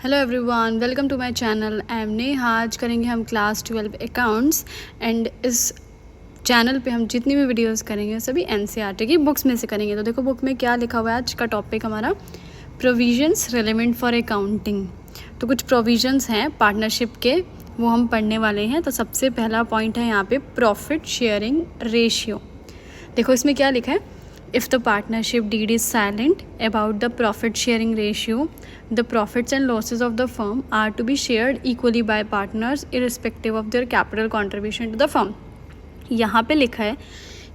Hello everyone, welcome to my channel. I am Neha. आज करेंगे हम क्लास 12 अकाउंट्स एंड इस चैनल पे हम जितनी भी वीडियोस करेंगे सभी एनसीईआरटी की बुक्स में से करेंगे। तो देखो बुक में क्या लिखा हुआ है। आज का टॉपिक हमारा प्रोविजंस रेलेवेंट फॉर अकाउंटिंग। तो कुछ प्रोविजंस हैं पार्टनरशिप के, वो हम पढ़ने वाले हैं। तो सबसे पहला पॉइंट है यहाँ पे प्रॉफिट शेयरिंग रेशियो। देखो इसमें क्या लिखा है, if the partnership deed is silent about the profit sharing ratio, the profits and losses of the firm are to be shared equally by partners irrespective of their capital contribution to the firm। यहाँ पे लिखा है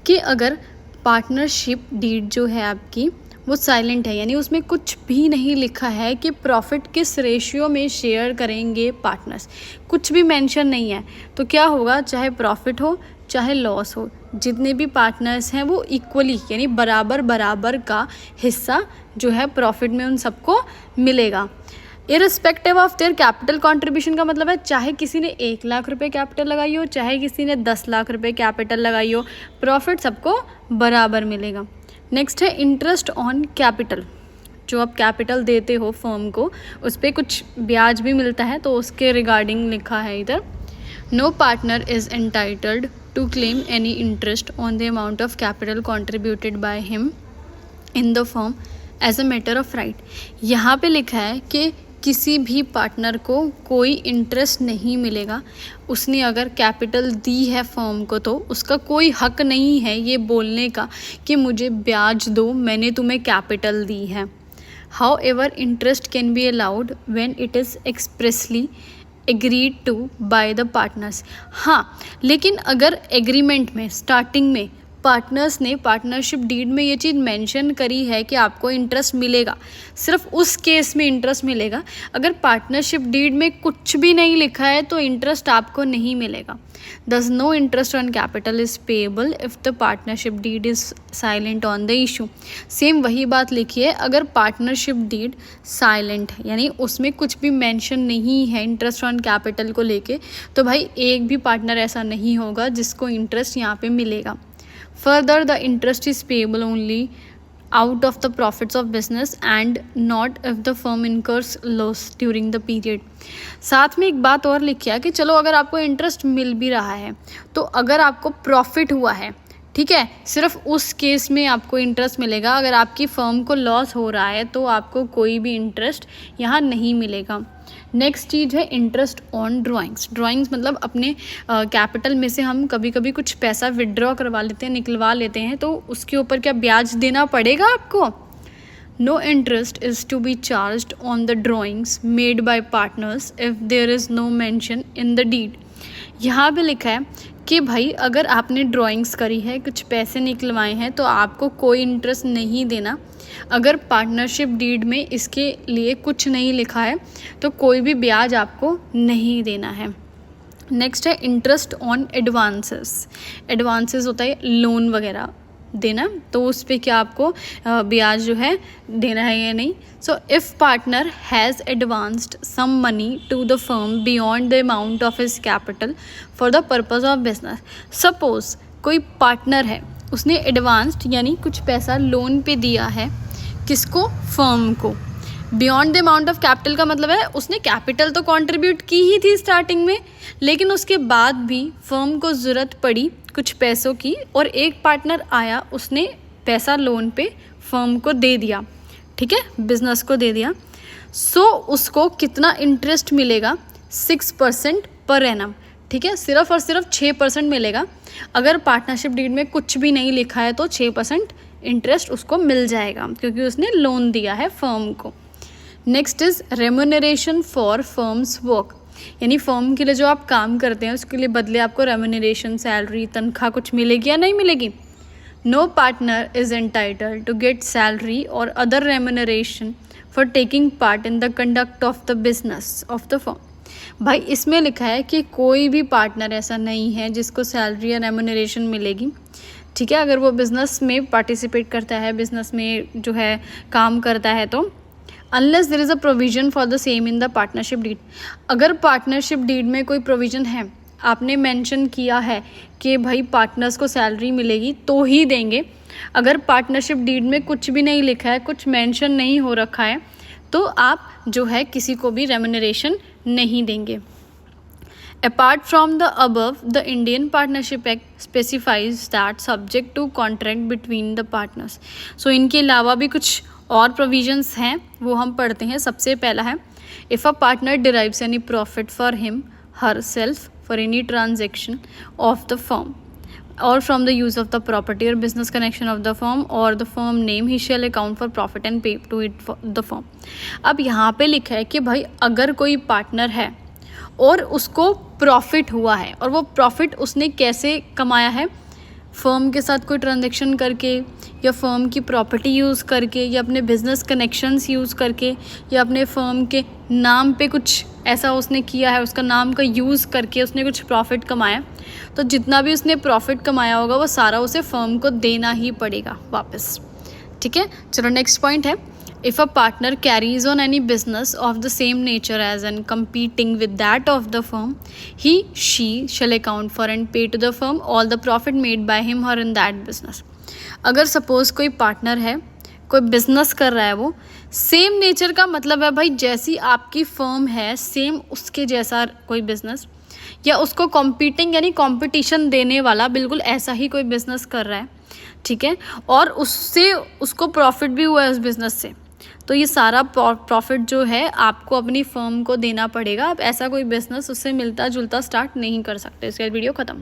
कि अगर partnership deed जो है आपकी वो साइलेंट है, यानी उसमें कुछ भी नहीं लिखा है कि प्रॉफिट किस रेशियो में शेयर करेंगे पार्टनर्स, कुछ भी मेंशन नहीं है, तो क्या होगा, चाहे प्रॉफिट हो चाहे लॉस हो, जितने भी पार्टनर्स हैं वो इक्वली यानी बराबर बराबर का हिस्सा जो है प्रॉफिट में उन सबको मिलेगा। Irrespective of their capital contribution का मतलब है चाहे किसी ने 1 लाख रुपए कैपिटल लगाई हो, चाहे किसी ने 10 लाख रुपए कैपिटल लगाई हो, प्रॉफिट सबको बराबर मिलेगा। नेक्स्ट है इंटरेस्ट ऑन कैपिटल। जो आप कैपिटल देते हो फर्म को उस पर कुछ ब्याज भी मिलता है, तो उसके रिगार्डिंग लिखा है इधर, no partner is entitled to claim any interest on the amount of capital contributed by him in the firm as a matter of right। यहाँ पे लिखा है कि किसी भी पार्टनर को कोई इंटरेस्ट नहीं मिलेगा। उसने अगर कैपिटल दी है फर्म को तो उसका कोई हक नहीं है ये बोलने का कि मुझे ब्याज दो, मैंने तुम्हें कैपिटल दी है। However, interest can be allowed when it is expressly agreed to by the partners. हाँ, लेकिन अगर एग्रीमेंट में स्टार्टिंग में पार्टनर्स ने पार्टनरशिप डीड में ये चीज़ मेंशन करी है कि आपको इंटरेस्ट मिलेगा, सिर्फ उस केस में इंटरेस्ट मिलेगा। अगर पार्टनरशिप डीड में कुछ भी नहीं लिखा है तो इंटरेस्ट आपको नहीं मिलेगा। Thus no interest on capital is payable if the partnership deed is silent on the issue। Same वही बात लिखी है, अगर पार्टनरशिप डीड साइलेंट है यानी उसमें कुछ भी मेंशन नहीं है इंटरेस्ट ऑन कैपिटल को लेके, तो भाई एक भी पार्टनर ऐसा नहीं होगा जिसको इंटरेस्ट यहाँ पे मिलेगा। Further the interest is payable only out of the profits of business and not if the firm incurs loss during the period। साथ में एक बात और लिखी है कि चलो अगर आपको इंटरेस्ट मिल भी रहा है तो अगर आपको प्रॉफिट हुआ है, ठीक है, सिर्फ उस केस में आपको इंटरेस्ट मिलेगा। अगर आपकी फर्म को लॉस हो रहा है तो आपको कोई भी इंटरेस्ट यहाँ नहीं मिलेगा। नेक्स्ट चीज़ है इंटरेस्ट ऑन ड्राइंग्स। ड्राइंग्स मतलब अपने कैपिटल में से हम कभी कभी कुछ पैसा विड्रॉ करवा लेते हैं, निकलवा लेते हैं, तो उसके ऊपर क्या ब्याज देना पड़ेगा आपको। No interest is to be charged on the drawings made by partners if there is no mention in the deed. यहाँ पे लिखा है कि भाई अगर आपने ड्राइंग्स करी है, कुछ पैसे निकलवाए हैं, तो आपको कोई इंटरेस्ट नहीं देना। अगर पार्टनरशिप डीड में इसके लिए कुछ नहीं लिखा है तो कोई भी ब्याज आपको नहीं देना है। नेक्स्ट है इंटरेस्ट ऑन एडवांसेस। एडवांसेस होता है लोन वगैरह देना, तो उस पर क्या आपको ब्याज जो है देना है या नहीं। So if partner has advanced some money to the firm beyond the amount of his capital for the purpose of business. Suppose कोई पार्टनर है, उसने एडवांस्ड यानी कुछ पैसा लोन पे दिया है, किसको, फर्म को। Beyond the amount of capital का मतलब है उसने कैपिटल तो कंट्रीब्यूट की ही थी स्टार्टिंग में, लेकिन उसके बाद भी फर्म को ज़रूरत पड़ी कुछ पैसों की और एक पार्टनर आया, उसने पैसा लोन पे फर्म को दे दिया, ठीक है, बिजनेस को दे दिया। सो उसको कितना इंटरेस्ट मिलेगा, 6% पर एनम, ठीक है, सिर्फ और सिर्फ 6% मिलेगा। अगर पार्टनरशिप डीड में कुछ भी नहीं लिखा है तो 6% इंटरेस्ट उसको मिल जाएगा क्योंकि उसने लोन दिया है फर्म को। Next is remuneration for firms work, यानी फर्म के लिए जो आप काम करते हैं उसके लिए बदले आपको रेम्यूनरेशन, सैलरी, तनख्वाह कुछ मिलेगी या नहीं मिलेगी। No partner is entitled to get salary और other remuneration for taking part in the conduct of the business of the firm. भाई इसमें लिखा है कि कोई भी पार्टनर ऐसा नहीं है जिसको सैलरी या रेम्यूनरेशन मिलेगी, ठीक है, अगर वो बिज़नेस में पार्टिसिपेट करता है, बिज़नेस में जो है काम करता है, तो unless there is a provision for the same in the partnership deed. अगर पार्टनरशिप डीड में कोई प्रोविज़न है, आपने मेंशन किया है कि भाई पार्टनर्स को सैलरी मिलेगी तो ही देंगे। अगर पार्टनरशिप डीड में कुछ भी नहीं लिखा है, कुछ मेंशन नहीं हो रखा है, तो आप जो है किसी को भी रेम्यूनरेशन नहीं देंगे। Apart from the above, the Indian Partnership Act specifies that subject to contract between the partners. So इनके अलावा भी कुछ और provisions हैं, वो हम पढ़ते हैं। सबसे पहला है, if a partner derives any profit for him, herself, for any transaction of the firm, or from the use of the property or business connection of the firm or the firm name, he shall account for profit and pay to it for the firm. अब यहाँ पे लिखा है कि भाई अगर कोई partner है और उसको प्रॉफिट हुआ है, और वो प्रॉफिट उसने कैसे कमाया है, फर्म के साथ कोई ट्रांजैक्शन करके, या फर्म की प्रॉपर्टी यूज़ करके, या अपने बिजनेस कनेक्शंस यूज़ करके, या अपने फर्म के नाम पे कुछ ऐसा उसने किया है, उसका नाम का यूज़ करके उसने कुछ प्रॉफिट कमाया, तो जितना भी उसने प्रॉफिट कमाया होगा वो सारा उसे फर्म को देना ही पड़ेगा वापस। ठीक है, चलो नेक्स्ट पॉइंट है, if a partner carries on any business of the same nature as and competing with that of the firm, she shall account for and pay to the firm all the profit made by him or in that business. अगर suppose कोई partner है, कोई business कर रहा है, वो same nature का मतलब है भाई जैसी आपकी फर्म है सेम उसके जैसा कोई बिजनेस, या उसको कॉम्पीटिंग यानी कॉम्पिटिशन देने वाला बिल्कुल ऐसा ही कोई बिजनेस कर रहा है, ठीक है, और उससे उसको प्रॉफिट भी हुआ है उस बिज़नेस से, तो ये सारा प्रॉफिट जो है आपको अपनी फर्म को देना पड़ेगा। आप ऐसा कोई बिजनेस उससे मिलता जुलता स्टार्ट नहीं कर सकते। इसके बाद वीडियो ख़त्म।